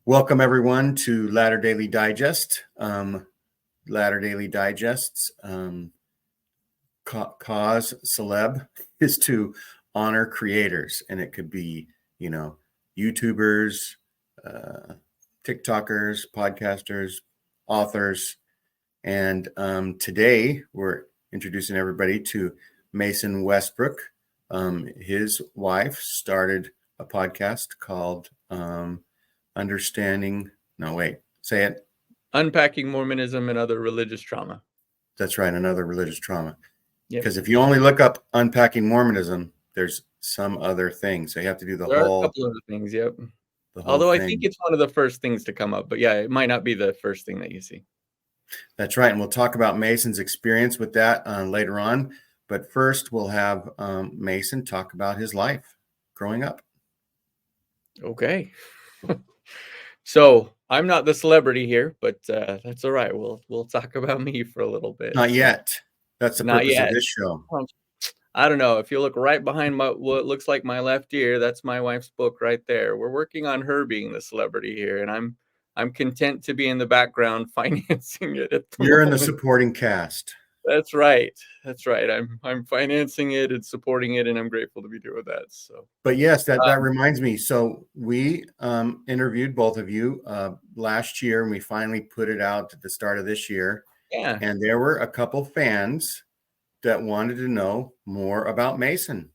Welcome everyone to Latter Daily Digest. Latter Daily Digest's cause celeb is to honor creators, and it could be, YouTubers, TikTokers, podcasters, authors, and today we're introducing everybody to Mason Westbrook. His wife started a podcast called Unpacking Mormonism and Other Religious Trauma. That's right, another religious trauma. Yep. Because if you only look up Unpacking Mormonism, there's some other things. So you have to do there are a couple other things, yep. Although I think it's one of the first things to come up, but yeah, it might not be the first thing that you see. That's right, and we'll talk about Mason's experience with that later on. But first, we'll have Mason talk about his life growing up. Okay. So I'm not the celebrity here, but that's all right. We'll talk about me for a little bit. Not yet. That's the purpose of this show. I don't know. If you look right behind what looks like my left ear, that's my wife's book right there. We're working on her being the celebrity here, and I'm content to be in the background financing it at the You're moment. In the supporting cast. That's right. That's right. I'm financing it and supporting it, and I'm grateful to be doing that. So, but yes, that reminds me. So we interviewed both of you last year, and we finally put it out at the start of this year. Yeah. And there were a couple fans that wanted to know more about Mason,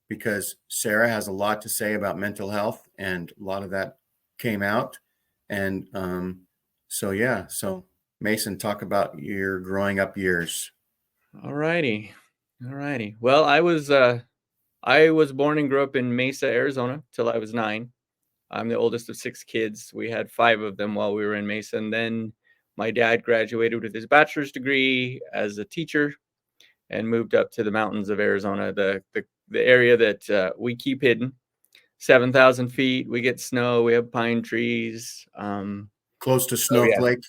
because Sarah has a lot to say about mental health, and a lot of that came out. And so Mason, talk about your growing up years. All righty. Well, I was born and grew up in Mesa, Arizona till I was 9. I'm the oldest of 6 kids. We had 5 of them while we were in Mesa. And then my dad graduated with his bachelor's degree as a teacher and moved up to the mountains of Arizona, the area that we keep hidden. 7,000 feet. We get snow. We have pine trees. Close to Snowflake?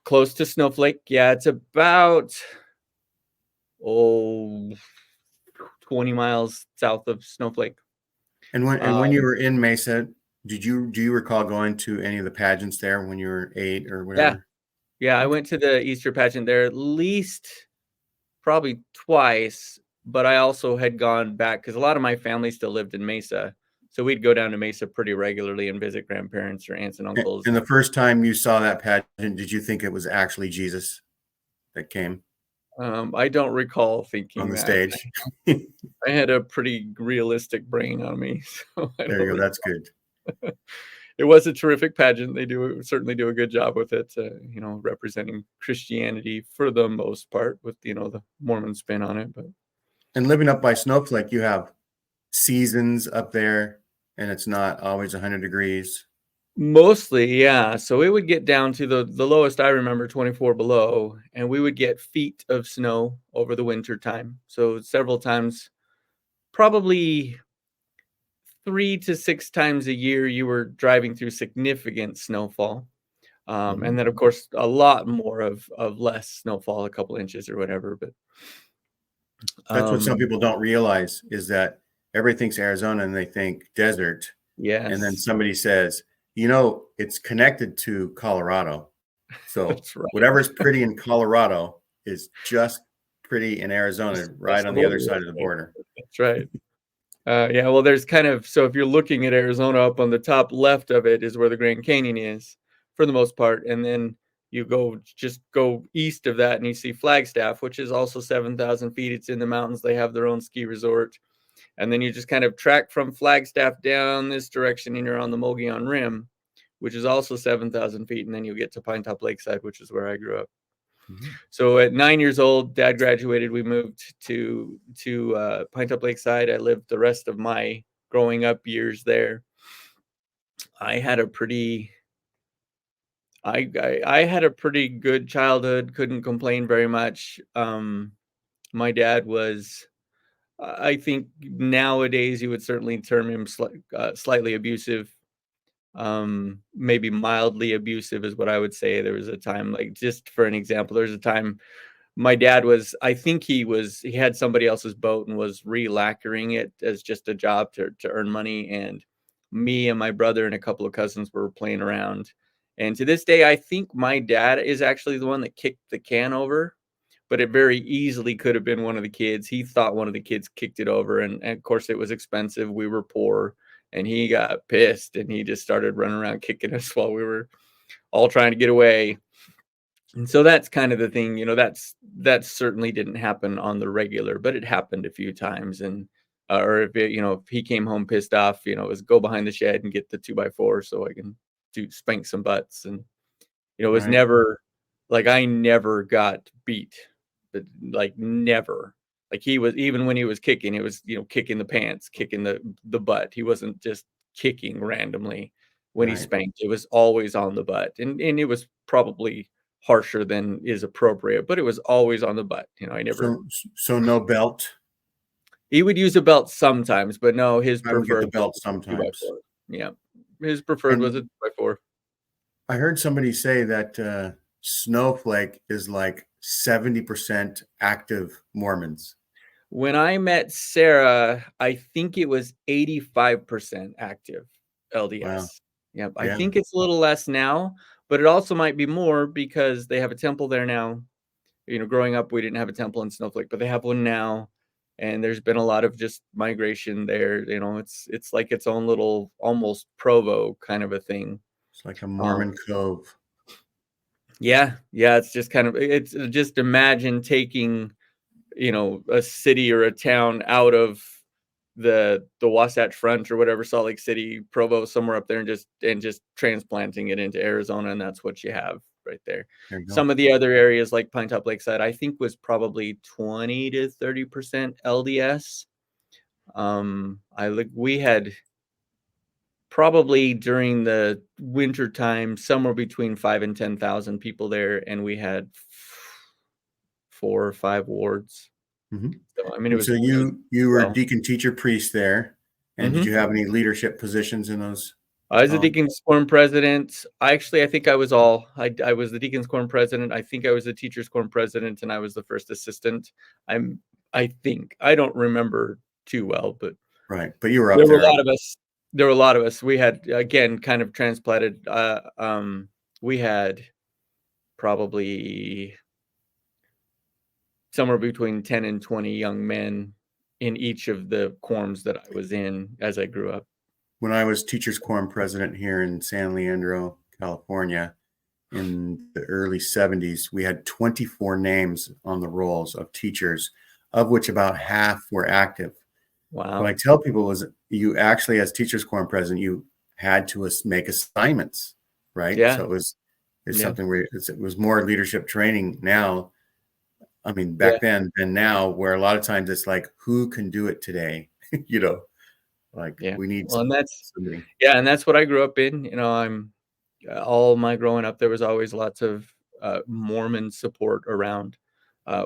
Close to Snowflake. Yeah, it's about 20 miles south of Snowflake. And when you were in Mesa, do you recall going to any of the pageants there when you were 8 or whatever? Yeah, I went to the Easter pageant there at least probably twice, but I also had gone back because a lot of my family still lived in Mesa. So we'd go down to Mesa pretty regularly and visit grandparents or aunts and uncles. And the first time you saw that pageant, did you think it was actually Jesus that came? I don't recall thinking on the stage. I had a pretty realistic brain on me. So there you go. That's good. It was a terrific pageant. They certainly do a good job with it, representing Christianity for the most part with, the Mormon spin on it. And living up by Snowflake, you have seasons up there, and it's not always 100 degrees. Mostly, yeah. So it would get down to the lowest I remember, 24 below, and we would get feet of snow over the winter time. So several times, probably 3 to 6 times a year, you were driving through significant snowfall. And then, of course, a lot more of less snowfall, a couple inches or whatever. But that's what some people don't realize, is that everything's Arizona and they think desert. Yes. And then somebody says, it's connected to Colorado. So right. Whatever's pretty in Colorado is just pretty in Arizona, right on the other side of the border. That's right. Yeah, well, there's so if you're looking at Arizona, up on the top left of it is where the Grand Canyon is for the most part. And then you go east of that and you see Flagstaff, which is also 7,000 feet. It's in the mountains. They have their own ski resort. And then you just kind of track from Flagstaff down this direction and you're on the Mogollon Rim, which is also 7,000 feet. And then you get to Pine Top Lakeside, which is where I grew up. Mm-hmm. So at 9 years old, Dad graduated. We moved to Pine Top Lakeside. I lived the rest of my growing up years there. I had a pretty good childhood. Couldn't complain very much. My dad was, I think nowadays you would certainly term him slightly abusive. Maybe mildly abusive is what I would say. There was a time, like, just for an example, there's a time my dad was, I think he had somebody else's boat and was re-lacquering it as just a job to earn money. And me and my brother and a couple of cousins were playing around. And to this day, I think my dad is actually the one that kicked the can over, but it very easily could have been one of the kids. He thought one of the kids kicked it over, and of course it was expensive. We were poor, and he got pissed, and he just started running around kicking us while we were all trying to get away. And so that's kind of the thing, that certainly didn't happen on the regular, but it happened a few times. And or if if he came home pissed off, it was go behind the shed and get the 2x4 so I can spank some butts. And it was Right. never like I never got beat, but like never. Like he was, even when he was kicking, it was kicking the pants, kicking the butt. He wasn't just kicking randomly when he Right. spanked. It was always on the butt, and it was probably harsher than is appropriate, but it was always on the butt. I never. So no belt. He would use a belt sometimes, but no, his I would get preferred the was belt a two by sometimes. four. Yeah, his preferred was a And 2x4. I heard somebody say that Snowflake is like 70% active Mormons. When I met Sarah, I think it was 85% active Wow. LDS. Yep. I Yeah. think it's a little less now, but it also might be more because they have a temple there now. Growing up, we didn't have a temple in Snowflake, but they have one now. And there's been a lot of just migration there. It's like its own little almost Provo kind of a thing. It's like a Um, Mormon cove. yeah, yeah. It's just imagine taking a city or a town out of the Wasatch Front or whatever, Salt Lake City, Provo, somewhere up there, and just transplanting it into Arizona, and that's what you have right there. There you go. Some of the other areas like Pinetop Lakeside, I think was probably 20 to 30% LDS. We had probably during the winter time somewhere between 5 and 10,000 people there, and we had 4 or 5 wards. Hmm. So I mean, it And was so really you were well. deacon teacher priest there, and did Mhm. you have any leadership positions in those I was the colonies? Deacon's Quorum president. I think I was all. I was the Deacon's Quorum president. I think I was the Teacher's Quorum president, and I was the first assistant. I think. I don't remember too well, but Right, but you were up there were a there. lot of us. There were a lot of us. We had, again, kind of transplanted. We had probably somewhere between 10 and 20 young men in each of the quorums that I was in as I grew up. When I was teachers quorum president here in San Leandro, California, in the early 70s, we had 24 names on the rolls of teachers, of which about half were active. What I Wow. tell people is you actually, as teachers quorum president, you had to make assignments, right? Yeah. So it's Yeah. something where it was more leadership training now. I mean, Yeah. back then than now, where a lot of times it's like, who can do it today? you know, like Yeah. we need Well, and that's somebody. yeah, and that's what I grew up in. I'm all my growing up, there was always lots of Mormon support around.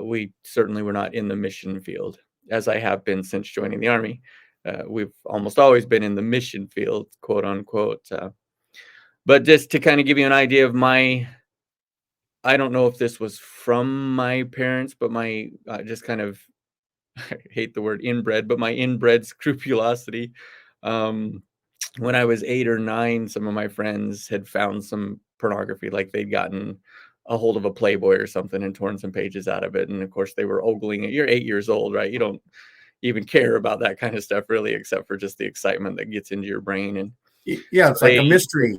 We certainly were not in the mission field, as I have been since joining the army. We've almost always been in the mission field, quote unquote. But just to kind of give you an idea of I don't know if this was from my parents, but my just kind of, I hate the word inbred, but my inbred scrupulosity. Um, when I was 8 or 9, some of my friends had found some pornography, like they'd gotten a hold of a Playboy or something and torn some pages out of it. And of course, they were ogling it. You're 8 years old, right? You don't even care about that kind of stuff really, except for just the excitement that gets into your brain. And Yeah, so it's like a mystery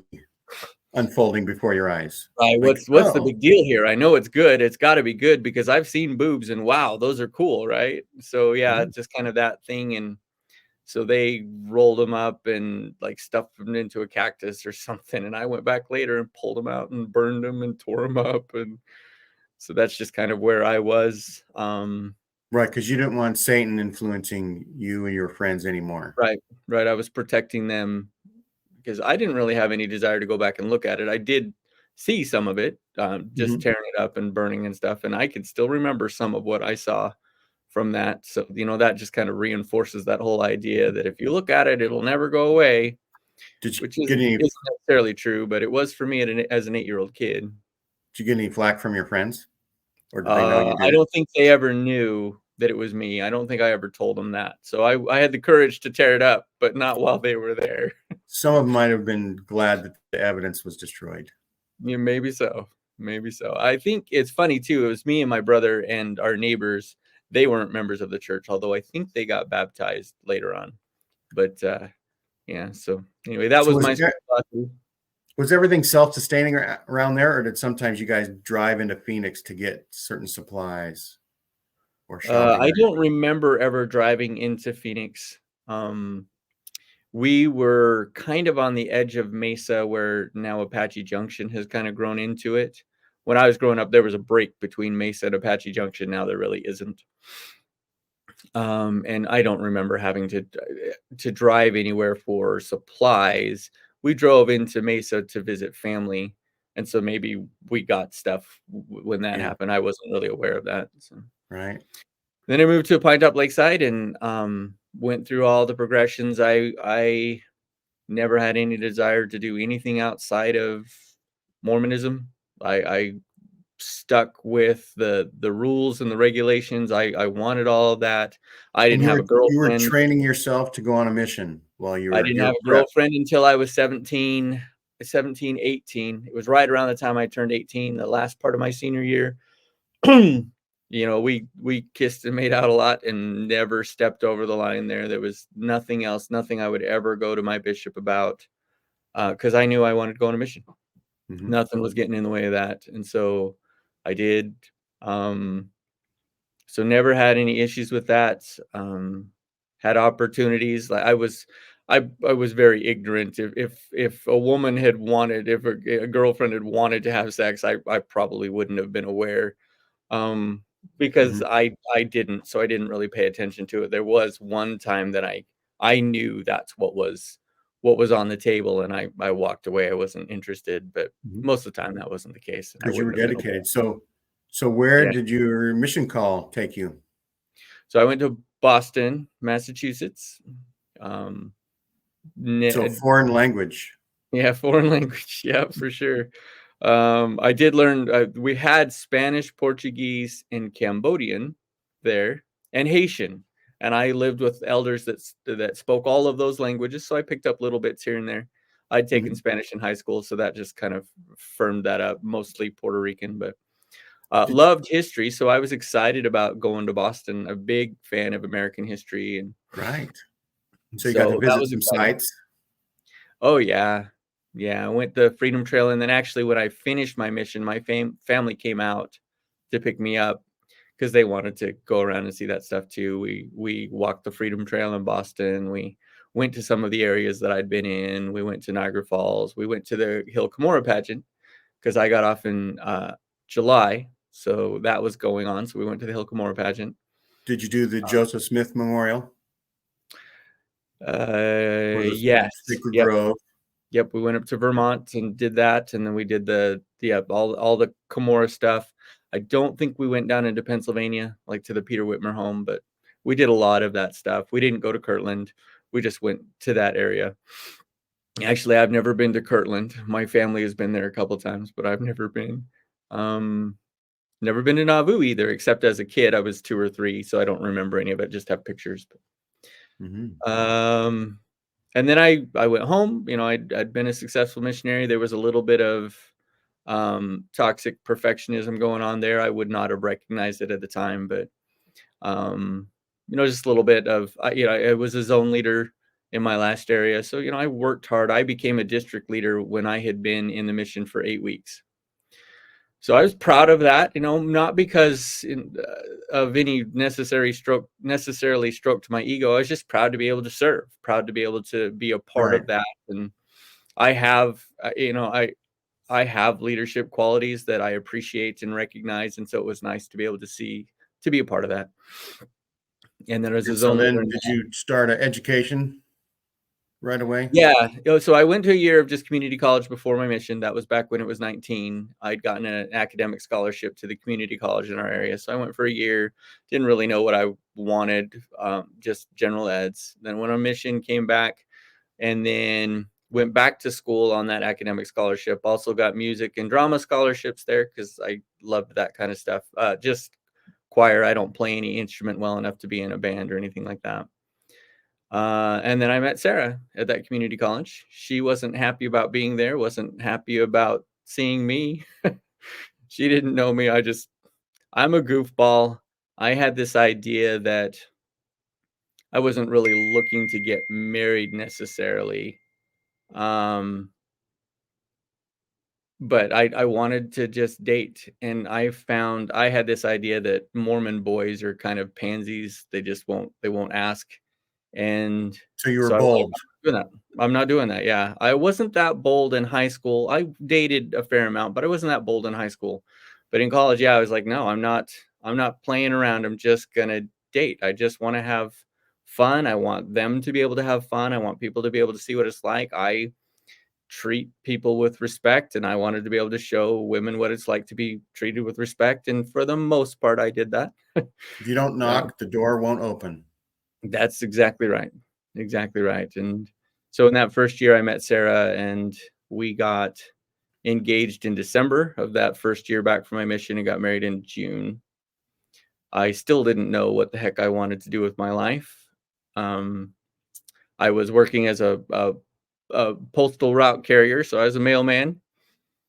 unfolding before your eyes. right, Like, what's the oh, big deal here? I know it's good. It's got to be good because I've seen boobs and wow, those are cool, right? So yeah, yeah. it's just kind of that thing. And so they rolled them up and like stuffed them into a cactus or something. And I went back later and pulled them out and burned them and tore them up. And so that's just kind of where I was. Right, because you didn't want Satan influencing you and your friends anymore. Right, right. I was protecting them because I didn't really have any desire to go back and look at it. I did see some of it, just Mhm. tearing it up and burning and stuff. And I can still remember some of what I saw from that. So, that just kind of reinforces that whole idea that if you look at it, it'll never go away, Did you which get any? isn't necessarily true, but it was for me as an 8-year-old kid. Did you get any flack from your friends, or did they know you I did it? don't think they ever knew that it was me. I don't think I ever told them that. So I had the courage to tear it up, but not while they were there. Some of them might have been glad that the evidence was destroyed. Yeah, maybe so. Maybe so. I think it's funny too. It was me and my brother and our neighbors. They weren't members of the church, although I think they got baptized later on. But yeah, so anyway, that So was my philosophy. was everything self-sustaining around there, or did sometimes you guys drive into Phoenix to get certain supplies or shopping? I don't remember ever driving into Phoenix. We were kind of on the edge of Mesa, where now Apache Junction has kind of grown into it. When I was growing up, there was a break between Mesa and Apache Junction. Now there really isn't. And I don't remember having to drive anywhere for supplies. We drove into Mesa to visit family, and so maybe we got stuff when that Yeah. happened. I wasn't really aware of that. So. Right. Then I moved to Pine Top Lakeside and went through all the progressions. I never had any desire to do anything outside of Mormonism. I stuck with the rules and the regulations. I wanted all of that. I And didn't have a you were girlfriend. training yourself to go on a mission while you I were didn't your have a prep. girlfriend until I was 17, 18. It was right around the time I turned 18, the last part of my senior year. You know, we kissed and made out a lot and never stepped over the line there. There was nothing else, nothing I would ever go to my bishop about, because I knew I wanted to go on a mission. Mm-hmm. Nothing was getting in the way of that. And so I did. So never had any issues with that. Had opportunities. Like I was very ignorant. If a woman had wanted, if a girlfriend had wanted to have sex, I probably wouldn't have been aware. Because Mm-hmm. I didn't, so I didn't really pay attention to it. There was one time that I knew that's what was on the table, and I walked away. I wasn't interested, but Mm-hmm. most of the time that wasn't the case. And I Because you were wouldn't have been aware. dedicated. So where Yeah. did your mission call take you? So I went to Boston, Massachusetts. Um, So ne- foreign language. yeah, foreign language. Yeah, for sure. I did learn. We had Spanish, Portuguese, and Cambodian there, and Haitian. And I lived with elders that spoke all of those languages, so I picked up little bits here and there. I'd taken Mm-hmm. Spanish in high school, so that just kind of firmed that up. Mostly Puerto Rican, but Did loved history, so I was excited about going to Boston. A big fan of American history, and right. So you got to so that visit was some exciting. sites. Oh yeah. Yeah, I went the Freedom Trail, and then actually when I finished my mission, my family came out to pick me up because they wanted to go around and see that stuff too. We walked the Freedom Trail in Boston. We went to some of the areas that I'd been in. We went to Niagara Falls. We went to the Hill Cumorah pageant because I got off in July, so that was going on. So we went to the Hill Cumorah pageant. Did you do the Joseph Smith Memorial or the Yes. Sacred Yep. Grove? Yep, we went up to Vermont and did that, and then we did all the Cumorah stuff. I don't think we went down into Pennsylvania, like to the Peter Whitmer home, but we did a lot of that stuff. We didn't go to Kirtland. We just went to that area. Actually, I've never been to Kirtland. My family has been there a couple times, but I've never been. Never been to Nauvoo either, except as a kid. I was 2 or 3, so I don't remember any of it, just have pictures. Mm-hmm. And then I went home. You know, I'd been a successful missionary. There was a little bit of toxic perfectionism going on there. I would not have recognized it at the time, but you know, just a little bit of you know, I was a zone leader in my last area, so you know, I worked hard. I became a district leader when I had been in the mission for 8 weeks. So I was proud of that, you know, not because of any necessarily stroked my ego. I was just proud to be able to serve, proud to be able to be a part Right. of that. And I have, you know, I have leadership qualities that I appreciate and recognize, and so it was nice to be able to be a part of that. And then as a And so zone leader, then did you start an education right away? yeah. So I went to a year of just community college before my mission. That was back when it was 19. I'd gotten an academic scholarship to the community college in our area. So I went for a year, didn't really know what I wanted, just general eds. Then went on mission, came back, and then went back to school on that academic scholarship. Also got music and drama scholarships there because I loved that kind of stuff. Just choir. I don't play any instrument well enough to be in a band or anything like that. And then I met Sarah at that community college. She wasn't happy about being there, wasn't happy about seeing me. She didn't know me. I'm a goofball. I had this idea that I wasn't really looking to get married necessarily. Um, but I wanted to just date. And I found I had this idea that Mormon boys are kind of pansies. They won't ask. And So you were so I was like, bold. I'm not doing that. I'm not doing that. Yeah. I wasn't that bold in high school. I dated a fair amount, but I wasn't that bold in high school. But in college, yeah, I was like, no, I'm not playing around. I'm just gonna date. I just want to have fun. I want them to be able to have fun. I want people to be able to see what it's like. I treat people with respect, and I wanted to be able to show women what it's like to be treated with respect. And for the most part, I did that. If you don't knock, the door won't open. That's exactly right. Exactly right. And so in that first year, I met Sarah, and we got engaged in December of that first year back from my mission, and got married in June. I still didn't know what the heck I wanted to do with my life. Um, I was working as a postal route carrier, so I was a mailman.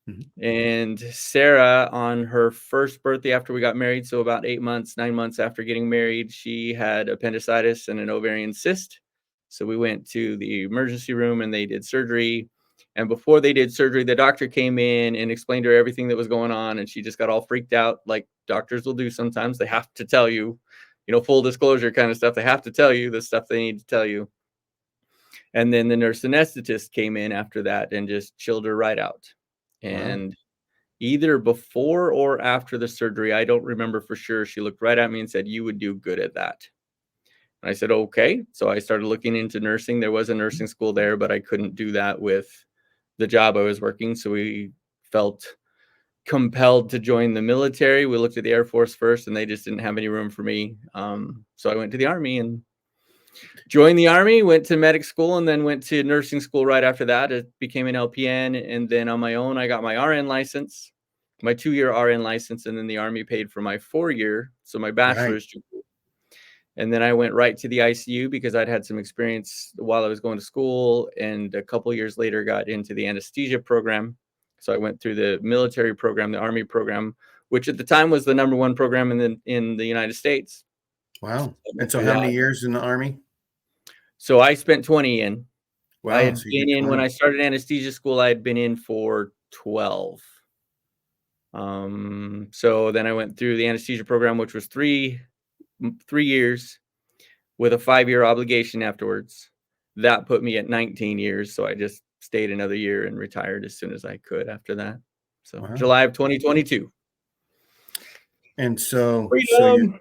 Mhm. And Sarah, on her first birthday after we got married, so about 9 months after getting married, she had appendicitis and an ovarian cyst. So we went to the emergency room and they did surgery. And before they did surgery, the doctor came in and explained to her everything that was going on. And she just got all freaked out, like doctors will do sometimes. They have to tell you, full disclosure kind of stuff. They have to tell you the stuff they need to tell you. And then the nurse anesthetist came in after that and just chilled her right out. Wow. And either before or after the surgery, I don't remember for sure, she looked right at me and said, "You would do good at that." And I said, "Okay." So I started looking into nursing. There was a nursing school there, but I couldn't do that with the job I was working. So we felt compelled to join the military. We looked at the Air Force first, and they just didn't have any room for me. So I went to the Army and joined the Army, went to medic school, and then went to nursing school right after that. It became an LPN, and then on my own, I got my RN license, my 2-year RN license, and then the Army paid for my 4-year, so my Right. bachelor's degree. And then I went right to the ICU because I'd had some experience while I was going to school, and a couple years later got into the anesthesia program. So I went through the military program, the Army program, which at the time was the #1 program in the United States. Wow. I And went so through how many that. years in the Army? So I spent 20 in. I Wow. had So you been did in when 20. I started anesthesia school, I had been in for 12. So then I went through the anesthesia program, which was 3 years with a 5-year obligation afterwards. That put me at 19 years, so I just stayed another year and retired as soon as I could after that. So Wow. July of 2022. And Freedom.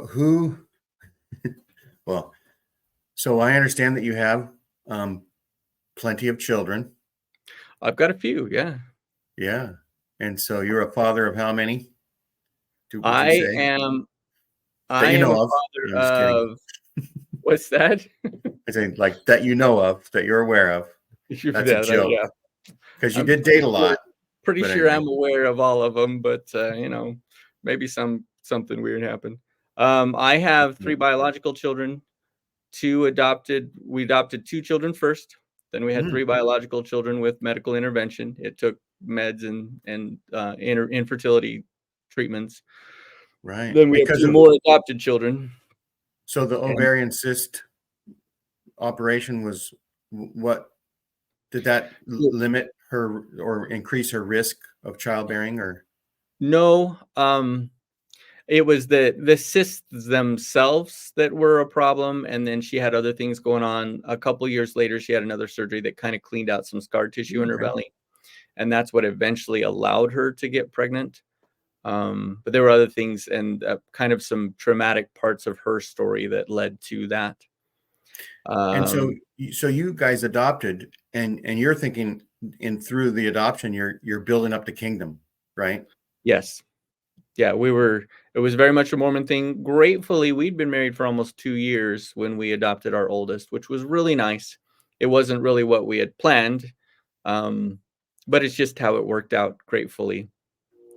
who, well, so I understand that you have plenty of children. I've got a few, yeah. Yeah. And so you're a father of how many? Would you I say am that I you am a know of? father I'm just kidding. of what's that? I say like that you know of, that you're aware of. That's a Yeah, joke yeah. because you I'm did date a sure lot. pretty But sure anyway, I'm aware of all of them, but, maybe something weird happened. I have 3 biological children, 2 adopted. We adopted 2 children first, then we had Mm, 3 biological children with medical intervention. It took meds and infertility treatments. right. Then we have Because 2 of more adopted children, so the and ovarian cyst operation was what did that limit her or increase her risk of childbearing or no, it was the cysts themselves that were a problem, and then she had other things going on. A couple years later, she had another surgery that kinda cleaned out some scar tissue in her okay. belly, and that's what eventually allowed her to get pregnant. But there were other things and, kind of some traumatic parts of her story that led to that. And so Um, so you guys adopted and you're thinking in through the adoption you're building up the kingdom, right? yes. Yeah, it was very much a Mormon thing. Gratefully, we'd been married for almost 2 years when we adopted our oldest, which was really nice. It wasn't really what we had planned, um, but it's just how it worked out gratefully.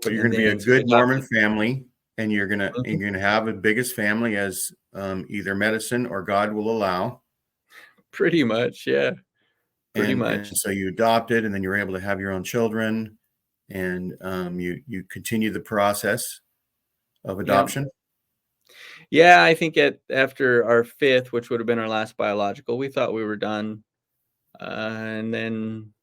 But you're And going to be a then so we good Mormon adopted. family, and you're going Mhm. to have the biggest family as either medicine or God will allow. Pretty much, yeah. Pretty much. And so you adopted, and then you were able to have your own children, and you continue the process of Yeah. adoption. Yeah, I think after our 5th, which would have been our last biological, we thought we were done, and then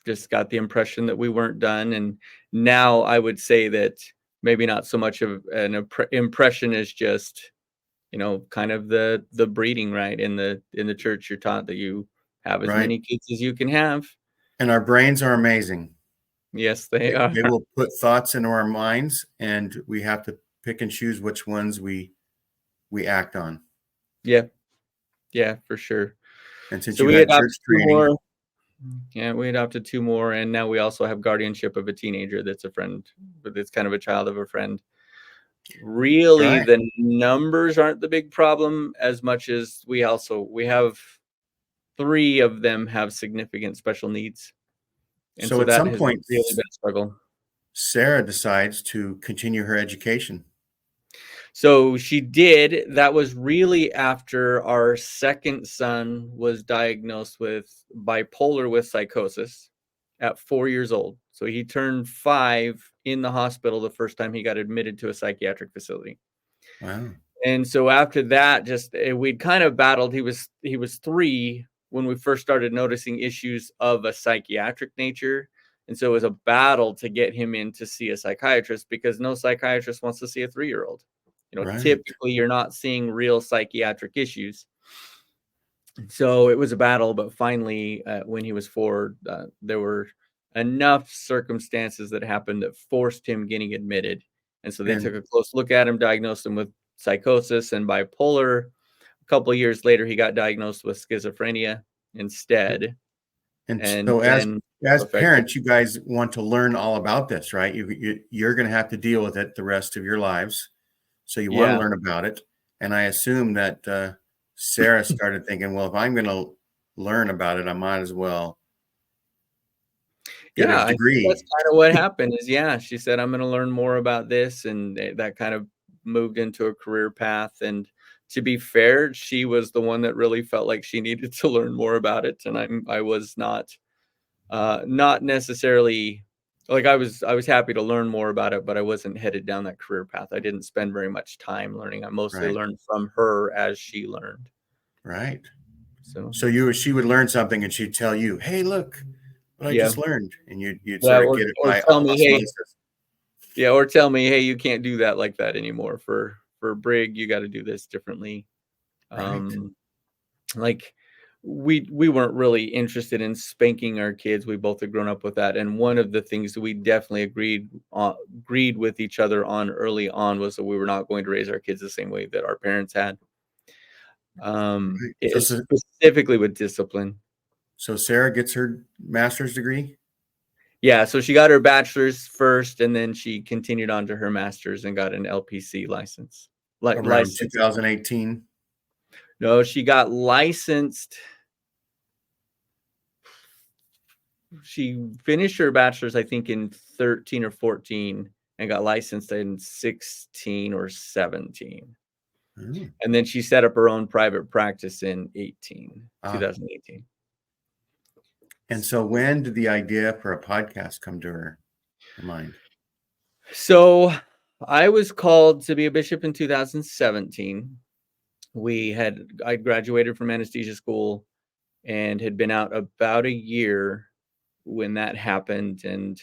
just got the impression that we weren't done, and now I would say that maybe not so much of an impression as just, kind of the breeding, right? In the church, you're taught that you have as Right. many kids as you can have. And our brains are amazing. Yes, they They are. will put thoughts into our minds, and we have to pick and choose which ones we act on. Yeah, yeah, for sure. And since So you've we had church adopted 2 training, more. Yeah, we adopted 2 more, and now we also have guardianship of a teenager that's a friend, but it's kind of a child of a friend. Really, right? the numbers aren't the big problem as much as we have 3 of them have significant special needs, and So so at that some has point, really been a struggle. Sarah decides to continue her education. So she did. That was really after our second son was diagnosed with bipolar with psychosis at 4 years old. So he turned 5 in the hospital the first time he got admitted to a psychiatric facility. Wow. And so after that, just we'd kind of battled. He was 3 when we first started noticing issues of a psychiatric nature. And so it was a battle to get him in to see a psychiatrist because no psychiatrist wants to see a 3-year-old. Right. Typically you're not seeing real psychiatric issues. So it was a battle, but finally, when he was 4, there were enough circumstances that happened that forced him getting admitted. And so they took And a close look at him, diagnosed him with psychosis and bipolar. A couple of years later, he got diagnosed with schizophrenia instead, and and so then as affected. parents, you guys want to learn all about this, right? You're going to have to deal with it the rest of your lives. So you want to Yeah. learn about it. And I assume that Sarah started thinking, well, if I'm going to learn about it, I might as well get a Yeah, I think that's degree. kinda what happened is, yeah, she said, "I'm gonna learn more about this," and that kind of moved into a career path, and to be fair, she was the one that really felt like she needed to learn more about it, and I was not necessarily like, I was happy to learn more about it, but I wasn't headed down that career path. I didn't spend very much time learning. I mostly Right. learned from her as she learned, Right. so, So she would learn something and she'd tell you, hey, look what I yeah. just learned. And you'd Yeah, sort of or get it or by tell me, "Hey." osmosis. Yeah, or tell me, "Hey, you can't do that like that anymore. For Brig, you gotta do this differently." Right. Um, like, we weren't really interested in spanking our kids. We both had grown up with that, and one of the things that we definitely agreed with each other on early on was that we were not going to raise our kids the same way that our parents had, Right. specifically with discipline. So Sarah gets her master's degree Yeah, so she got her bachelor's first, and then she continued on to her master's and got an LPC license. around License. 2018. No, she got licensed. She finished her bachelor's, I think, in 13 or 14 and got licensed in 16 or 17. Oh. And then she set up her own private practice in Ah. 2018. And so when did the idea for a podcast come to her mind? So I was called to be a bishop in 2017. I graduated from anesthesia school and had been out about a year when that happened, and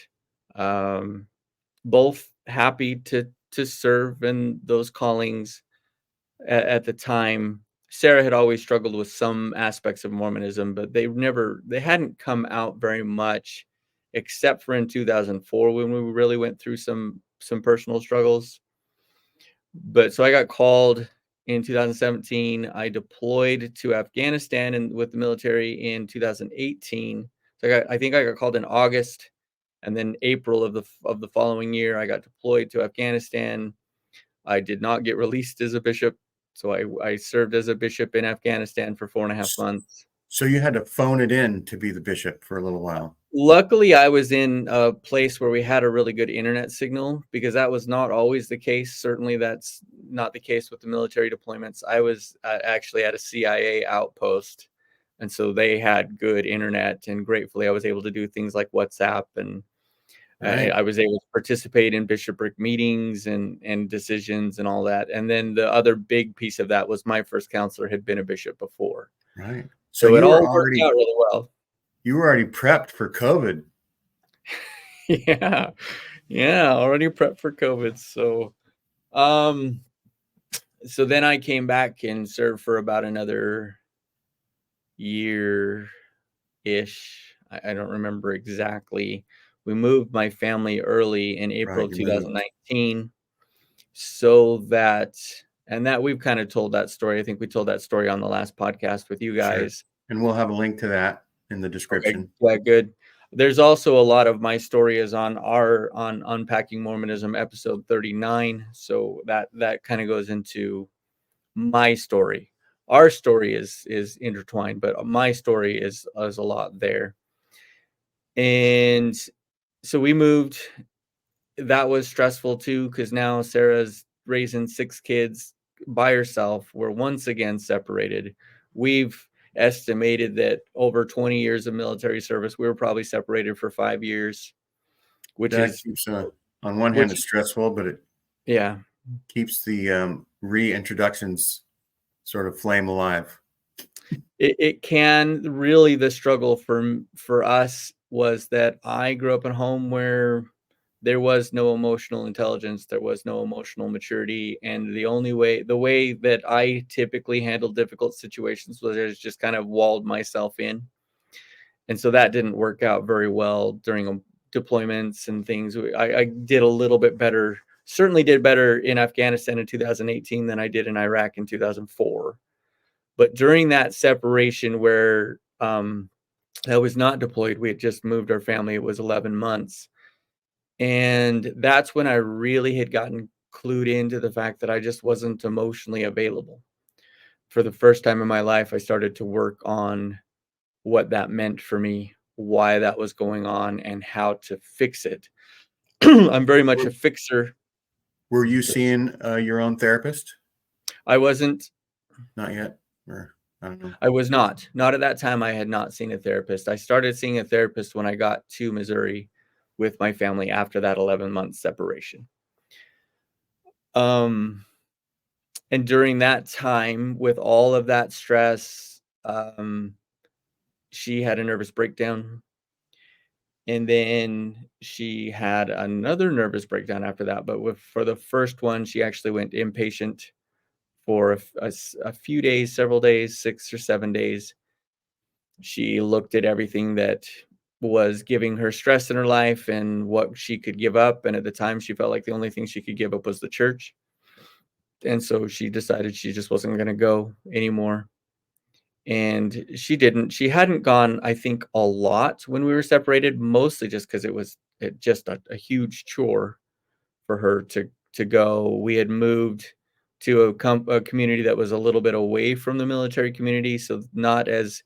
um, both happy to serve in those callings. At the time, Sarah had always struggled with some aspects of Mormonism, but they hadn't come out very much, except for in 2004 when we really went through some personal struggles. But so I got called in 2017. I deployed to Afghanistan and with the military in 2018. So I think I got called in August, and then April of the following year, I got deployed to Afghanistan. I did not get released as a bishop, so I served as a bishop in Afghanistan for 4.5 months. So you had to phone it in to be the bishop for a little while. Luckily, I was in a place where we had a really good internet signal, because that was not always the case. Certainly, that's not the case with the military deployments. I was actually at a CIA outpost, and so they had good internet. And gratefully, I was able to do things like WhatsApp, and Right. I was able to participate in bishopric meetings and decisions and all that. And then the other big piece of that was my first counselor had been a bishop before, Right. So so it all worked out really well. you were already prepped for COVID. Yeah. Yeah, already prepped for COVID. Um, so then I came back and served for about another year-ish. I don't remember exactly. We moved my family early in April Right. of You moved. 2019, so that and that we've kind of told that story. I think we told that story on the last podcast with you Sure. guys. And we'll have a link to that in the Okay, description. yeah, good. There's also a lot of my story is on Unpacking Mormonism episode 39. So that kind of goes into my story. Our story is intertwined, but my story is a lot there. And so we moved. That was stressful too, because now Sarah's raising 6 kids by herself. We're once again separated. We've estimated that over 20 years of military service, we were probably separated for 5 years, which That is keeps, on one hand, which it's stressful, but it yeah, keeps the reintroductions sort of flame alive. it can really. The struggle for us was that I grew up in a home where there was no emotional intelligence, there was no emotional maturity, and the way that I typically handle difficult situations was I just kind of walled myself in, and so that didn't work out very well during deployments and things. I did a little bit better, certainly did better in Afghanistan in 2018 than I did in Iraq in 2004. But during that separation where I was not deployed, we had just moved our family. It was 11 months. And that's when I really had gotten clued into the fact that I just wasn't emotionally available. For the first time in my life, I started to work on what that meant for me, why that was going on, and how to fix it. I'm very much Were, a fixer. were you seeing your own therapist? I wasn't, Not yet, or I don't know. I was not. Not at that time. I had not seen a therapist. I started seeing a therapist when I got to Missouri with my family after that 11-month separation. Um, And during that time, with all of that stress, she had a nervous breakdown, and then she had another nervous breakdown after that, but for the first one, she actually went inpatient for a few days, several days, 6 or 7 days. She looked at everything that was giving her stress in her life and what she could give up, and at the time, she felt like the only thing she could give up was the church, and so she decided she just wasn't gonna go anymore. And she hadn't gone, I think, a lot when we were separated, mostly just because it was just a huge chore for her to go. We had moved to a community that was a little bit away from the military community, so not as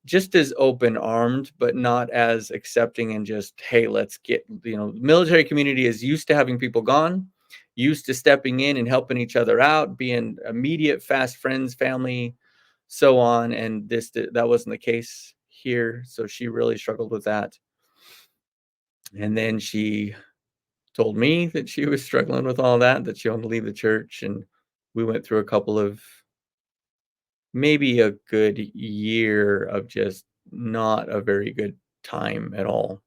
just as open-armed, but not as accepting and just, "Hey, let's get," military community is used to having people gone, used to stepping in and helping each other out, being immediate, fast friends, family, so on, and that wasn't the case here, so she really struggled with that. And then she told me that she was struggling with all that she wanted to leave the church, and we went through a couple of maybe a good year of just not a very good time at all.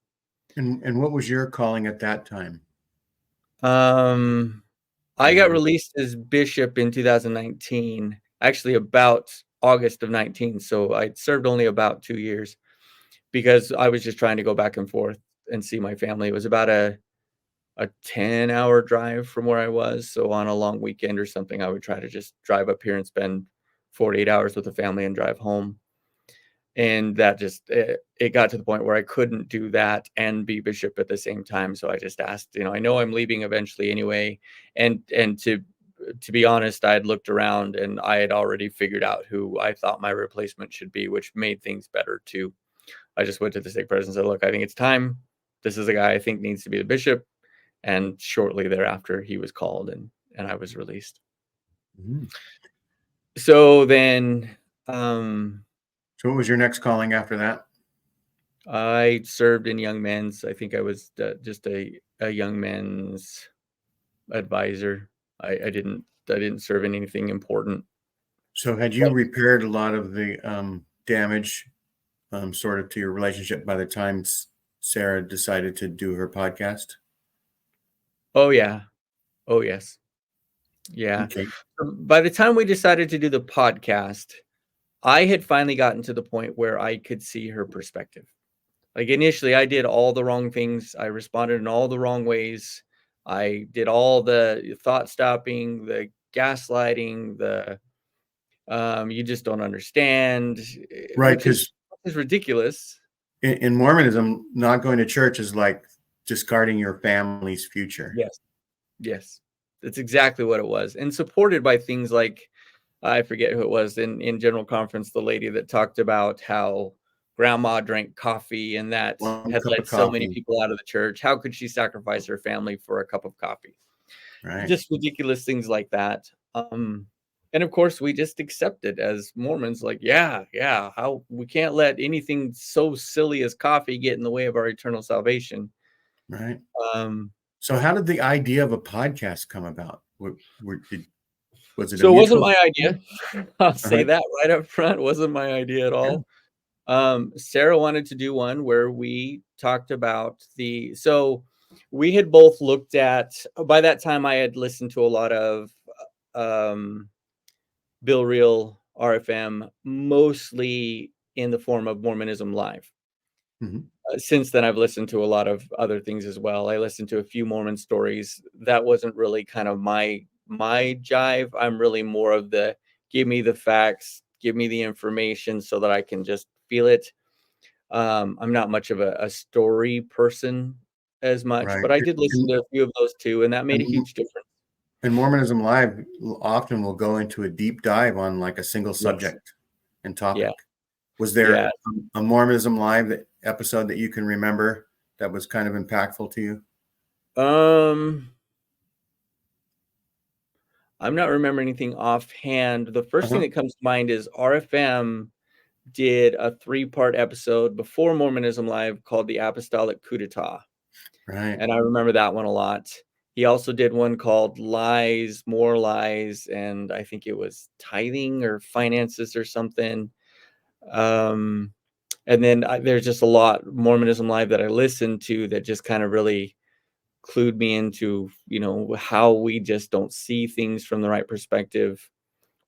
And what was your calling at that time? Um, Do I you got remember? released as bishop in 2019, actually about August of 19, so I served only about 2 years because I was just trying to go back and forth and see my family. It was about a 10-hour drive from where I was, so on a long weekend or something, I would try to just drive up here and spend 48 hours with the family and drive home. And that just it got to the point where I couldn't do that and be bishop at the same time, so I just asked, I know I'm leaving eventually anyway, and to be honest, I had looked around and I had already figured out who I thought my replacement should be, which made things better too. I just went to the stake president and said, look, I think it's time. This is a guy I think needs to be the bishop. And shortly thereafter, he was called and I was released. Mhm. So then So what was your next calling after that? I served in young men's. I think I was just a young men's advisor. I didn't serve in anything important. So had you repaired a lot of the damage sort of to your relationship by the time Sarah decided to do her podcast? Oh yeah. Oh yes. Yeah. Okay. By the time we decided to do the podcast, I had finally gotten to the point where I could see her perspective. Like initially, I did all the wrong things. I responded in all the wrong ways. I did all the thought stopping, the gaslighting, the you just don't understand, Right, which because is ridiculous. in Mormonism, not going to church is like discarding your family's future. Yes. Yes. That's exactly what it was. And supported by things like, I forget who it was in general conference, the lady that talked about how grandma drank coffee and that One had cup of led so many coffee. people out of the church. How could she sacrifice her family for a cup of coffee? Right. Just ridiculous things like that. And of course, we just accepted as Mormons, like, yeah, how we can't let anything so silly as coffee get in the way of our eternal salvation. Right. Um, So how did the idea of a podcast come about? Was it a so it wasn't mutual? my idea. I'll say Uh-huh. that right up front. It wasn't my idea at Yeah. all. Sarah wanted to do one where we talked about so we had both looked at, by that time I had listened to a lot of um, Bill Reel, RFM, mostly in the form of Mormonism Live. Mhm. Since then, I've listened to a lot of other things as well. I listened to a few Mormon stories. That wasn't really kind of my jive. I'm really more of the give me the facts, give me the information so that I can just feel it. I'm not much of a story person as much, Right. but I did listen And, to a few of those too, and that made a and huge difference. and Mormonism Live often will go into a deep dive on like a single Yes. subject and Yeah. topic. Was Yeah. there a Mormonism Live episode that you can remember that was kind of impactful to you? I'm not remembering anything offhand. The first thing Uh-huh. that comes to mind is RFM did a 3-part episode before Mormonism Live called The Apostolic Coup d'etat. Right. And I remember that one a lot. He also did one called Lies, More Lies, and I think it was tithing or finances or something. And then there's just a lot Mormonism Live that I listened to that just kind of really clued me into, how we just don't see things from the right perspective,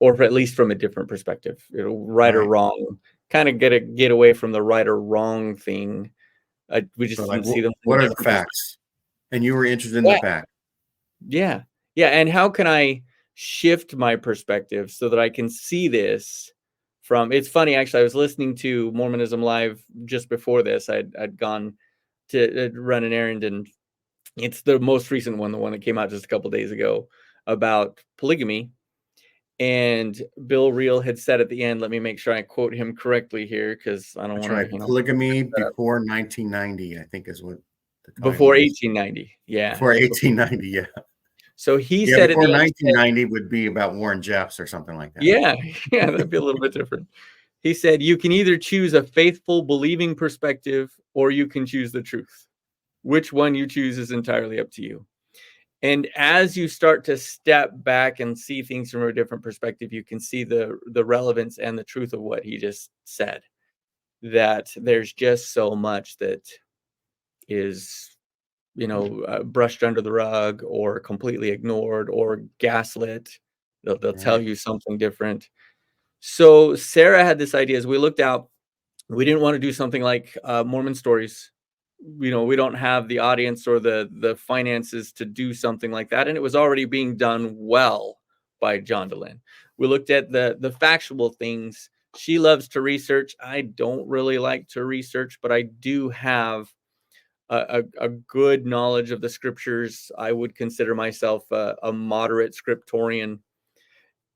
or at least from a different perspective, right or Right. wrong. Kind of get away from the right or wrong thing. We So just like didn't see them from a what are the different perspective. facts? And you were interested in the Yeah, fact. yeah, yeah. And how can I shift my perspective so that I can see this from? It's funny, actually. I was listening to Mormonism Live just before this. I'd gone to run an errand, and it's the most recent one, the one that came out just a couple days ago about polygamy. And Bill Reel had said at the end, let me make sure I quote him correctly here because I don't That's want right. to, Polygamy before 1990, I think is what the title before is. 1890. Yeah. Before 1890, yeah. So he Yeah, said at before the end, he said, 1990 would be about Warren Jeffs or something like that. yeah, yeah, that'd be a little bit different. He said, you can either choose a faithful, believing perspective or you can choose the truth. Which one you choose is entirely up to you. And as you start to step back and see things from a different perspective, you can see the relevance and the truth of what he just said. That there's just so much that is, brushed under the rug or completely ignored or gaslit. They'll tell Right. you something different. So Sarah had this idea as we looked out. We didn't want to do something like Mormon stories. We don't have the audience or the finances to do something like that, and it was already being done well by John Dehlin. We looked at the factual things. She loves to research. I don't really like to research, but I do have a good knowledge of the scriptures. I would consider myself a moderate scriptorian.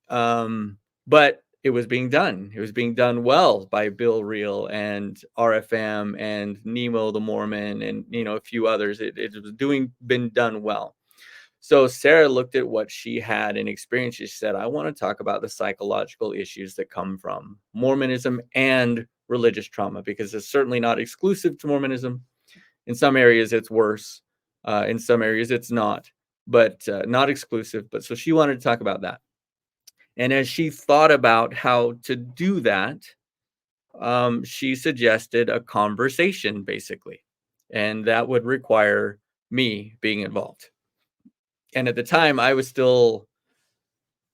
But it was being done. It was being done well by Bill Reel and RFM and Nemo the Mormon and a few others. It was been done well. So Sarah looked at what she had and experienced. She said, I want to talk about the psychological issues that come from Mormonism and religious trauma, because it's certainly not exclusive to Mormonism. In some areas, it's worse. In some areas, it's not, but not exclusive. But so she wanted to talk about that. And as she thought about how to do that, she suggested a conversation, basically. And that would require me being involved. And at the time, I was still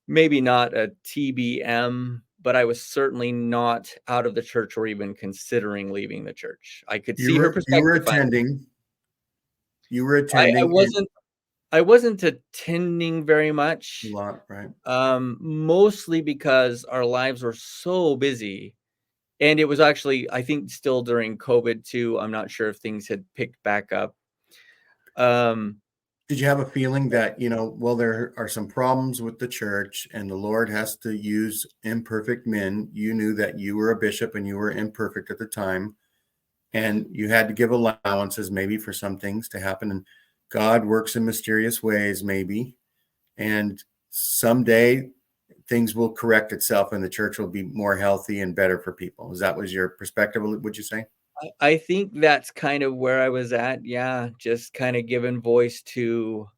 maybe not a TBM, but I was certainly not out of the church or even considering leaving the church. I could see her You were perspective. attending. You were I attending wasn't attending very much. a lot, right? Mostly because our lives were so busy. And it was actually, I think, still during COVID too. I'm not sure if things had picked back up. Did you have a feeling that, well, there are some problems with the church and the Lord has to use imperfect men? You knew that you were a bishop and you were imperfect at the time, and you had to give allowances maybe for some things to happen. And God works in mysterious ways, maybe. And someday things will correct itself and the church will be more healthy and better for people. That was your perspective, would you say? I think that's kind of where I was at. Yeah, just kind of giving voice to.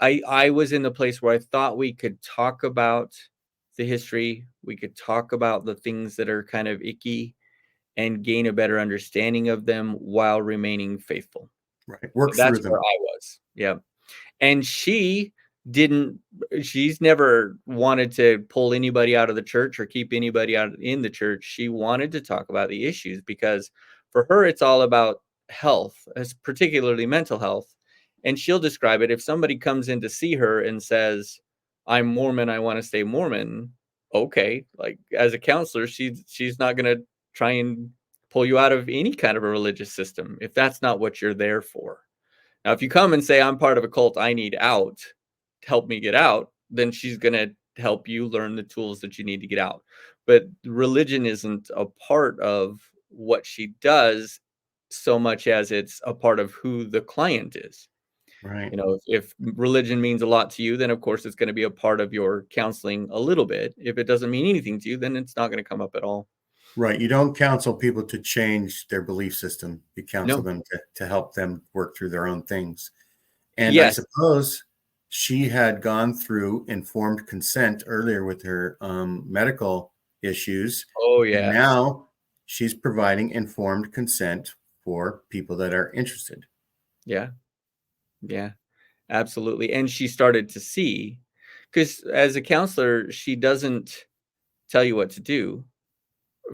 I was in the place where I thought we could talk about the history. We could talk about the things that are kind of icky and gain a better understanding of them while remaining faithful. Right. Work That's through them. where I was. Yeah. And she's never wanted to pull anybody out of the church or keep anybody out in the church. She wanted to talk about the issues because for her, it's all about health, as particularly mental health. And she'll describe it. If somebody comes in to see her and says, I'm Mormon, I want to stay Mormon. Okay. Like as a counselor, she's not going to try and pull you out of any kind of a religious system if that's not what you're there for. Now, if you come and say, I'm part of a cult, I need out, help me get out, then she's going to help you learn the tools that you need to get out. But religion isn't a part of what she does so much as it's a part of who the client is. Right. If religion means a lot to you, then of course it's going to be a part of your counseling a little bit. If it doesn't mean anything to you, then it's not going to come up at all. Right. You don't counsel people to change their belief system. You counsel them to help them work through their own things. And I suppose she had gone through informed consent earlier with her medical issues. Oh, yeah. And now she's providing informed consent for people that are interested. Yeah. Yeah, absolutely. And she started to see, because as a counselor, she doesn't tell you what to do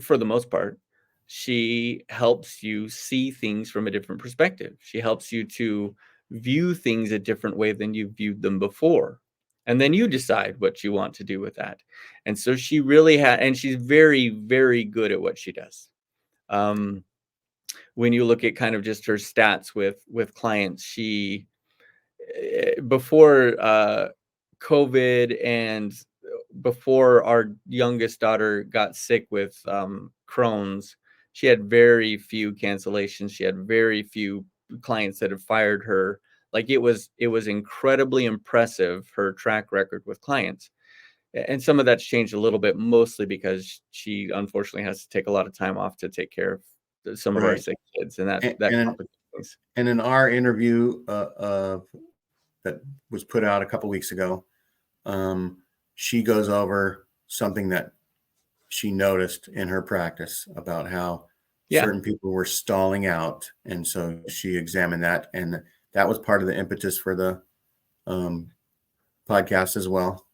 for the most part. She helps you see things from a different perspective. She helps you to view things a different way than you viewed them before. And then you decide what you want to do with that. And so she really and she's very, very good at what she does. When you look at kind of just her stats with clients, she before COVID and before our youngest daughter got sick with Crohn's, she had very few cancellations. She had very few clients that had fired her. Like it was incredibly impressive, her track record with clients. And some of that's changed a little bit, mostly because she unfortunately has to take a lot of time off to take care of some of our sick kids, and that complicates things. And in our interview that was put out a couple weeks ago, she goes over something that she noticed in her practice about how certain people were stalling out. And so she examined that. And that was part of the impetus for the podcast as well.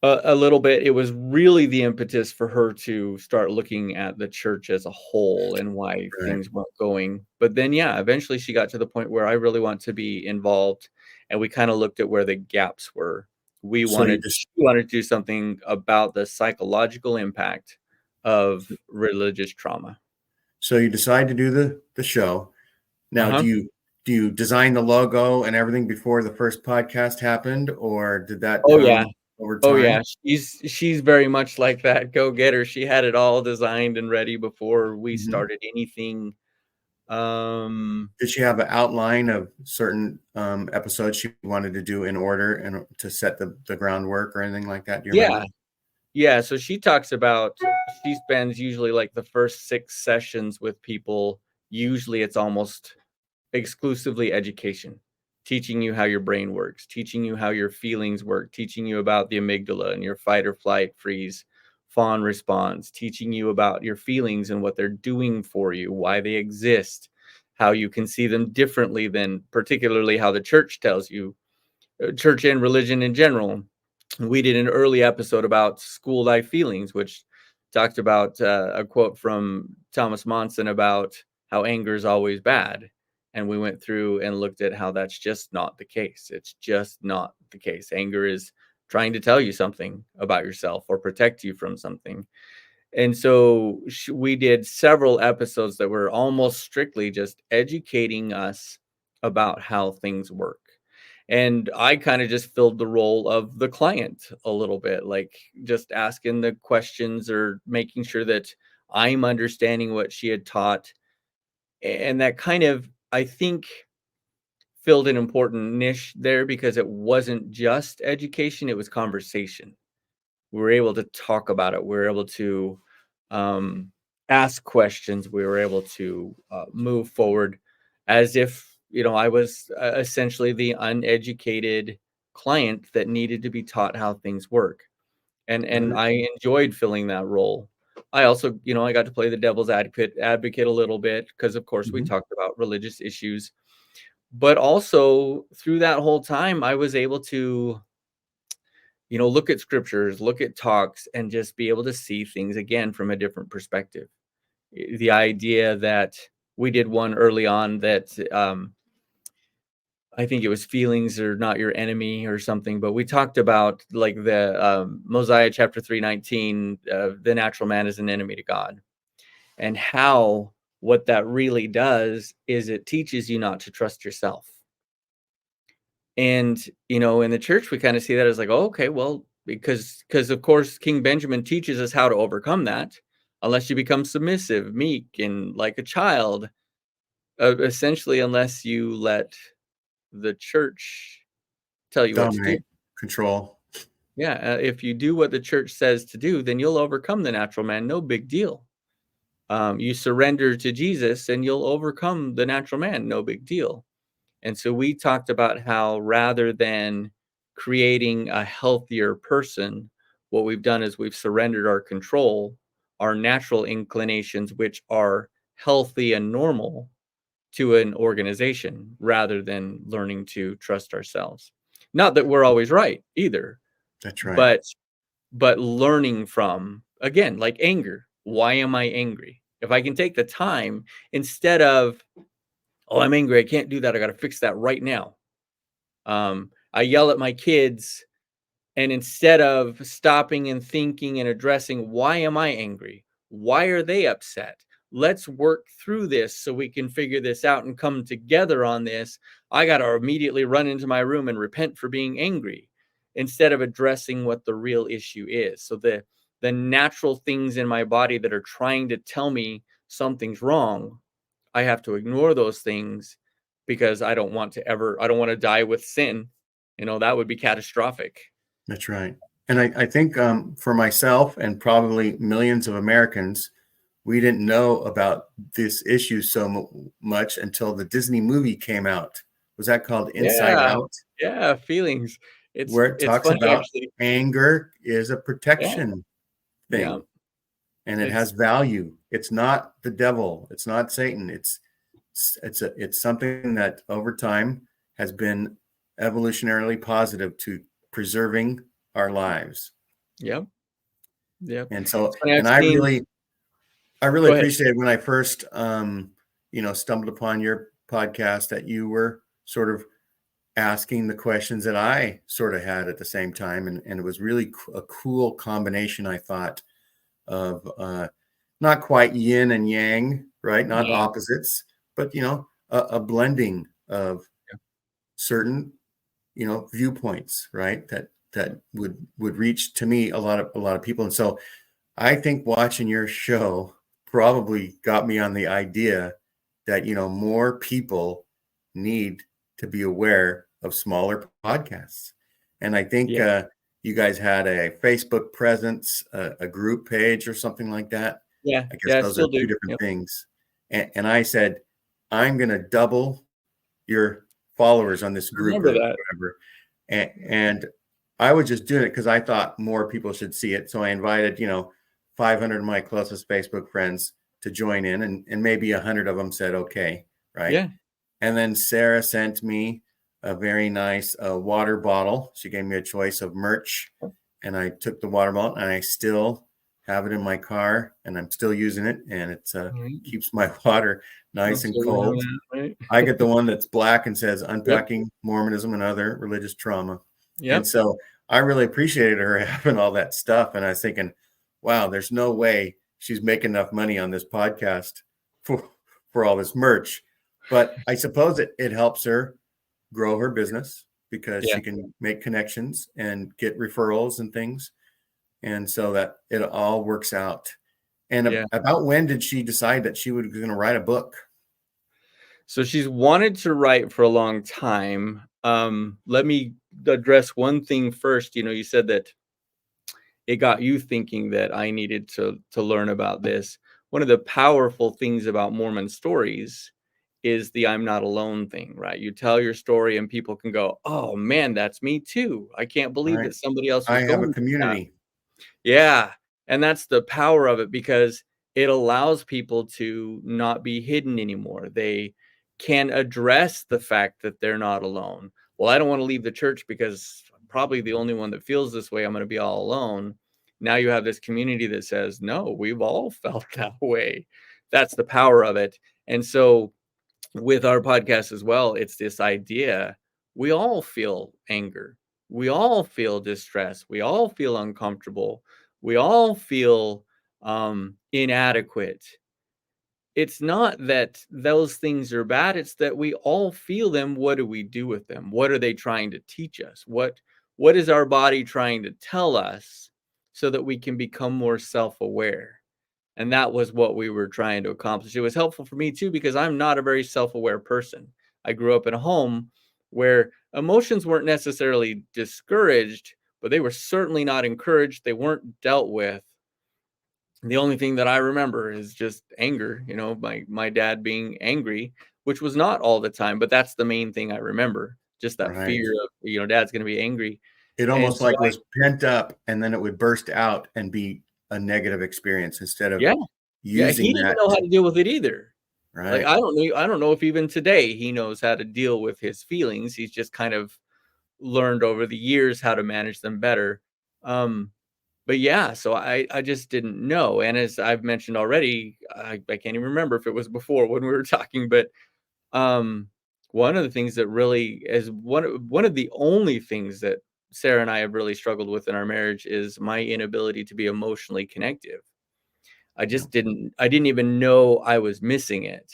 A little bit. It was really the impetus for her to start looking at the church as a whole and why things weren't going. But then, eventually she got to the point where I really want to be involved. And we kind of looked at where the gaps were. We wanted to do something about the psychological impact of religious trauma. So you decide to do the show. Now, do you design the logo and everything before the first podcast happened, or did that? Oh, yeah. over Oh, yeah, time? she's very much like that go-getter. She had it all designed and ready before we Mhm. started anything. Um, Did she have an outline of certain episodes she wanted to do in order and to set the groundwork or anything like that? Do you yeah, remember? yeah, so she talks about she spends usually, like, the first 6 sessions with people. Usually, it's almost exclusively education, teaching you how your brain works, teaching you how your feelings work, teaching you about the amygdala and your fight or flight, freeze, fawn response, teaching you about your feelings and what they're doing for you, why they exist, how you can see them differently than particularly how the church tells you, church and religion in general. We did an early episode about school life feelings, which talked about a quote from Thomas Monson about how anger is always bad. And we went through and looked at how that's just not the case. It's just not the case. Anger is trying to tell you something about yourself or protect you from something. And so we did several episodes that were almost strictly just educating us about how things work. And I kind of just filled the role of the client a little bit, like just asking the questions or making sure that I'm understanding what she had taught. And that kind of, I think, filled an important niche there because it wasn't just education, it was conversation. We were able to talk about it. We were able to um, ask questions. We were able to move forward as if, I was essentially the uneducated client that needed to be taught how things work. And Mhm. I enjoyed filling that role. I also, I got to play the devil's advocate a little bit because, of course, we Mhm. talked about religious issues. But also through that whole time, I was able to look at scriptures, look at talks, and just be able to see things again from a different perspective. The idea that we did one early on that I think it was feelings are not your enemy or something, but we talked about like the Mosiah chapter 3:19, the natural man is an enemy to God, and how what that really does is it teaches you not to trust yourself. And, in the church, we kind of see that as like, oh, okay, well, because of course King Benjamin teaches us how to overcome that, unless you become submissive, meek, and like a child, essentially, unless you let the church tell you what to do. Dominate, control. Yeah, if you do what the church says to do, then you'll overcome the natural man. No big deal. You surrender to Jesus, and you'll overcome the natural man. No big deal. And so we talked about how rather than creating a healthier person, what we've done is we've surrendered our control, our natural inclinations, which are healthy and normal, to an organization rather than learning to trust ourselves. Not that we're always right either, That's right. but learning from, again, like anger. Why am I angry? If I can take the time instead of, oh, I'm angry, I can't do that, I got to fix that right now. I yell at my kids, and instead of stopping and thinking and addressing, why am I angry? Why are they upset? Let's work through this so we can figure this out and come together on this. I got to immediately run into my room and repent for being angry instead of addressing what the real issue is. So the natural things in my body that are trying to tell me something's wrong, I have to ignore those things because I don't want to die with sin. That would be catastrophic. That's right. And I think for myself and probably millions of Americans, we didn't know about this issue so much until the Disney movie came out. Was that called Inside Yeah. Out? Yeah, feelings. It's Where it it's talks funny about actually. anger is a Yeah, protection yeah. thing and it has It's value. It's not the devil. It's not Satan. It's something that over time has been evolutionarily positive to preserving our lives. Yep, yep. And so, It's funny, I've and seen. I really Go ahead. appreciated when I first, stumbled upon your podcast that you were sort of asking the questions that I sort of had at the same time. And it was really a cool combination, I thought, of not quite yin and yang, right? Not Yeah, opposites, but, a blending of certain, viewpoints, right? That that would reach to me a lot of people. And so I think watching your show probably got me on the idea that, more people need to be aware of smaller podcasts. And I think Yeah. you guys had a Facebook presence, a group page or something like that. Yeah. I guess Yeah. I those are still do. two different Yep. things. And I said, I'm going to double your followers on this group Remember or that. whatever. And I was just doing it because I thought more people should see it. So I invited, 500 of my closest Facebook friends to join in, and maybe 100 of them said, okay, right? Yeah. And then Sarah sent me a very nice water bottle. She gave me a choice of merch, and I took the water bottle, and I still have it in my car, and I'm still using it, and it Right. keeps my water nice and So we have cold. that, right? I get the one that's black and says Yep. Unpacking Mormonism and Other Religious Trauma. And Yep. so I really appreciated her having all that stuff. And I was thinking, wow, there's no way she's making enough money on this podcast for all this merch. But I suppose it helps her grow her business because Yeah. she can make connections and get referrals and things. And so that it all works out. And Yeah. about when did she decide that she was going to write a book? So she's wanted to write for a long time. Let me address one thing first. You said that it got you thinking that I needed to learn about this. One of the powerful things about Mormon stories is the I'm not alone thing, right? You tell your story and people can go, "Oh man, that's me too. I can't believe Right. that somebody else I was have a going through that." community. Yeah, and that's the power of it because it allows people to not be hidden anymore. They can address the fact that they're not alone. Well, I don't want to leave the church because I'm probably the only one that feels this way. I'm going to be all alone. Now you have this community that says, "No, we've all felt that way." That's the power of it. And so with our podcast as well, it's this idea we all feel anger, we all feel distress, we all feel uncomfortable, we all feel inadequate. It's not that those things are bad, it's that we all feel them. What do we do with them? What are they trying to teach us? What is our body trying to tell us so that we can become more self-aware? And that was what we were trying to accomplish. It was helpful for me too, because I'm not a very self-aware person. I grew up in a home where emotions weren't necessarily discouraged, but they were certainly not encouraged. They weren't dealt with. The only thing that I remember is just anger, my dad being angry, which was not all the time, but that's the main thing I remember. Just that Right. fear of, dad's going to be angry. It And almost so like was pent up and then it would burst out and be a negative experience instead of yeah, yeah, he using didn't that. know how to deal with it either. Like, Right. I don't know if even today he knows how to deal with his feelings. He's just kind of learned over the years how to manage them better. Um, but yeah, so I just didn't know. And as I've mentioned already, I can't even remember if it was before when we were talking, but um, one of the things that really is one of the only things that Sarah and I have really struggled with in our marriage is my inability to be emotionally connective. Yeah. I didn't even know I was missing it.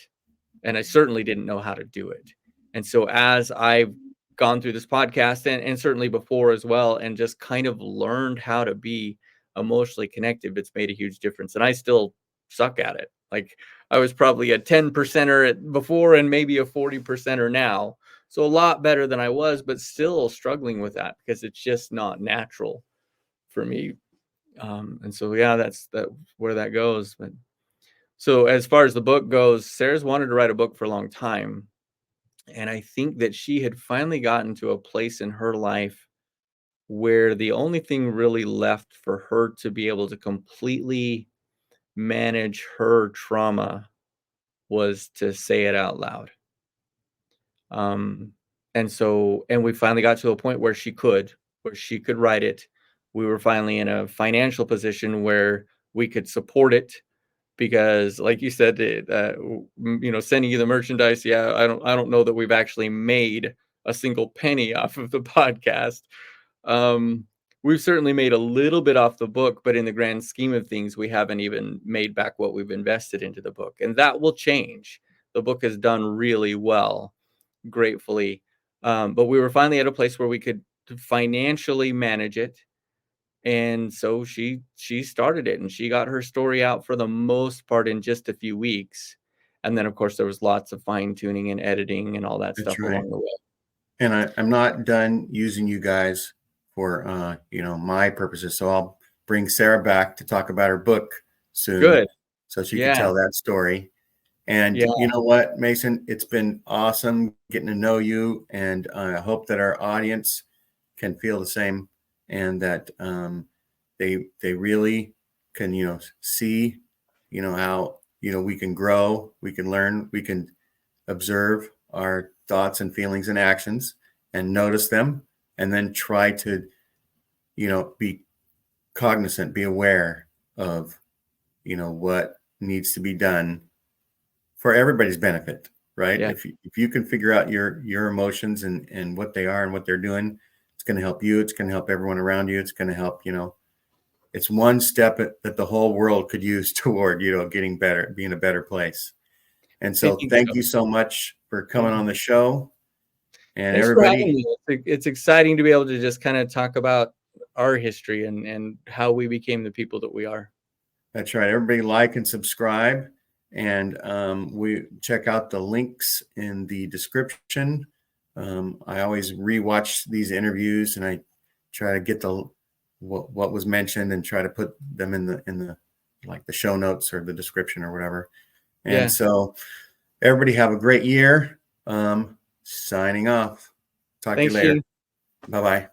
And I certainly didn't know how to do it. And so as I've gone through this podcast and certainly before as well, and just kind of learned how to be emotionally connected, it's made a huge difference. And I still suck at it. Like I was probably a 10%er before and maybe a 40%er now. So a lot better than I was, but still struggling with that because it's just not natural for me. And so yeah, that's where that goes. But so as far as the book goes, Sarah's wanted to write a book for a long time. And I think that she had finally gotten to a place in her life where the only thing really left for her to be able to completely manage her trauma was to say it out loud. Um, and we finally got to a point where she could write it. We were finally in a financial position where we could support it because like you said, sending you the merchandise. Yeah. I don't know that we've actually made a single penny off of the podcast. Um, we've certainly made a little bit off the book, but in the grand scheme of things, we haven't even made back what we've invested into the book. And that will change. The book has done really well, gratefully. But we were finally at a place where we could to financially manage it. And so she started it, and she got her story out for the most part in just a few weeks. And then, of course, there was lots of fine tuning and editing and all that That's stuff right. along the way. And I'm not done using you guys for, my purposes. So I'll bring Sarah back to talk about her book soon. Good. So she can Yeah. tell that story. And Yeah. you know what, Mason, it's been awesome getting to know you. And I hope that our audience can feel the same, and that they really can, see, how, we can grow, we can learn, we can observe our thoughts and feelings and actions and notice them, and then try to, be cognizant, be aware of, what needs to be done for everybody's benefit, right? Yeah. If you can figure out your emotions and what they are and what they're doing, it's going to help you. It's going to help everyone around you. It's going to help, it's one step that the whole world could use toward, getting better, being a better place. And I so think thank so. you so much for coming Yeah. on the show. And Thanks for having everybody, me. It's exciting to be able to just kind of talk about our history and how we became the people that we are. that's right. Everybody like and subscribe. And we check out the links in the description. I always rewatch these interviews, and I try to get what was mentioned and try to put them in the like the show notes or the description or whatever. And Yeah. so everybody have a great year. Signing off. Talk to you Thanks, later. Gene. Bye-bye.